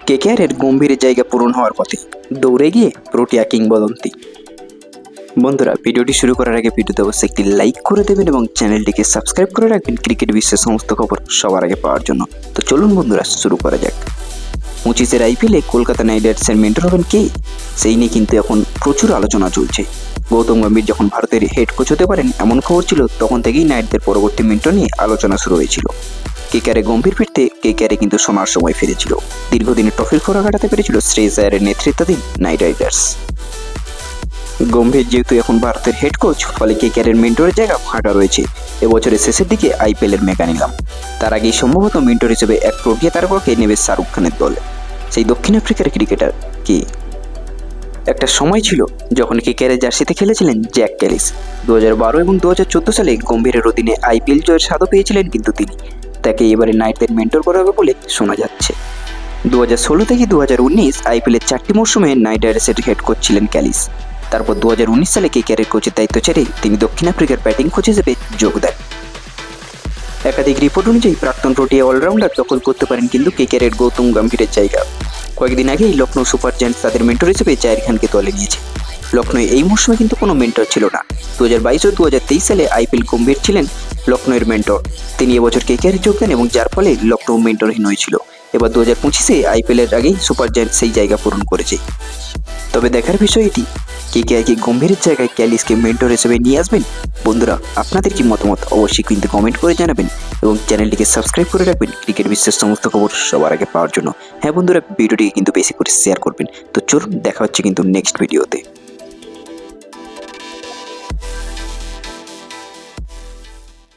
কেকেআরের গম্ভীরের জায়গা পূরণ হওয়ার পথে দৌড়ে গিয়ে প্রোটিয়া কিংবদন্তি। বন্ধুরা, ভিডিওটি শুরু করার আগে ভিডিওতে অবশ্যই একটি লাইক করে দেবেন এবং চ্যানেলটিকে সাবস্ক্রাইব করে রাখবেন ক্রিকেট বিশ্বের সমস্ত খবর সবার আগে পাওয়ার জন্য। তো চলুন বন্ধুরা, শুরু করা যাক। 25-এর আইপিএলে কলকাতা নাইট রাইডার্সের মেন্টর হবেন কে, সেই নিয়ে কিন্তু এখন প্রচুর আলোচনা চলছে। গৌতম গম্ভীর যখন ভারতের হেড কোচ হতে পারেন এমন খবর ছিল, তখন থেকেই নাইটদের পরবর্তী মেন্টর নিয়ে আলোচনা শুরু হয়েছিল। কেকেআরে গম্ভীর ফিরতে কেকেআরে কিন্তু সোনার সময় ফিরেছিল। দীর্ঘদিনের ট্রফির খরা কাটাতে পেরেছিল শ্রেয়স আয়ারের নেতৃত্বাধীন নাইট রাইডার্স। গম্ভীর যেহেতু এখন ভারতের হেড কোচ, ফলে কেকেআরের মেন্টরের জায়গা ফাঁকা রয়েছে। এবছরের শেষের দিকে আইপিএলের মেগা নিলাম, তার আগেই সম্ভবত মেন্টর হিসেবে এক প্রোটিয়া তারকাকে নেবে শাহরুখ খানের দলে। সেই দক্ষিণ আফ্রিকার ক্রিকেটার কে? একটা সময় ছিল যখন কেকেআরের জার্সিতে খেলেছিলেন জ্যাক ক্যালিস। 2012 এবং 2014 সালে গম্ভীরের অধীনে আইপিএল জয়ের স্বাদও পেয়েছিলেন, কিন্তু তিনি তাকে এবারে নাইটদের মেন্টর করা হবে বলে শোনা যাচ্ছে। 2016 থেকে 2019 আইপিএলের 4টি মৌসুমে নাইট রাইডার্সের হেড কোচ ছিলেন ক্যালিস। তারপর 2019 সালে কেকেআরের কোচের দায়িত্ব ছেড়ে তিনি দক্ষিণ আফ্রিকার ব্যাটিং কোচ হিসেবে যোগ দেন। একাধিক রিপোর্ট অনুযায়ী প্রাক্তন প্রোটিয়া অলরাউন্ডার দখল করতে পারেন কিন্তু কেকেআরের গৌতম গম্ভীরের জায়গা। কয়েকদিন আগেই লখনৌ সুপার জায়ান্টস তাদের মেন্টর হিসেবে জাহির খানকে দলে নিয়েছে। লখনৌ এই মৌসুমে কিন্তু কোনো মেন্টর ছিল না। 2022 ও 2023 সালে আইপিএল গম্ভীর ছিলেন লখনৌয়ের মেন্টর। তিনি এবছর কেকেআরে যোগ দেন এবং যার ফলে লখনৌ মেন্টরহীন হয়েছিল। এবার 2025-এ আইপিএলের আগেই সুপার জায়ান্টস সেই জায়গা পূরণ করেছে। তবে দেখার বিষয় এটি, কেকেআর কি গম্ভীরের জায়গায় ক্যালিসকে মেন্টর হিসেবে নিয়ে আসবেন? বন্ধুরা, আপনাদের কি মতামত অবশ্যই কিন্তু কমেন্ট করে জানাবেন এবং চ্যানেলটিকে সাবস্ক্রাইব করে রাখবেন ক্রিকেট বিশ্বের সমস্ত খবর সবার আগে পাওয়ার জন্য। হ্যাঁ বন্ধুরা, ভিডিওটিকে কিন্তু বেশি করে শেয়ার করবেন। তো চলুন, দেখা হচ্ছে কিন্তু নেক্সট ভিডিওতে।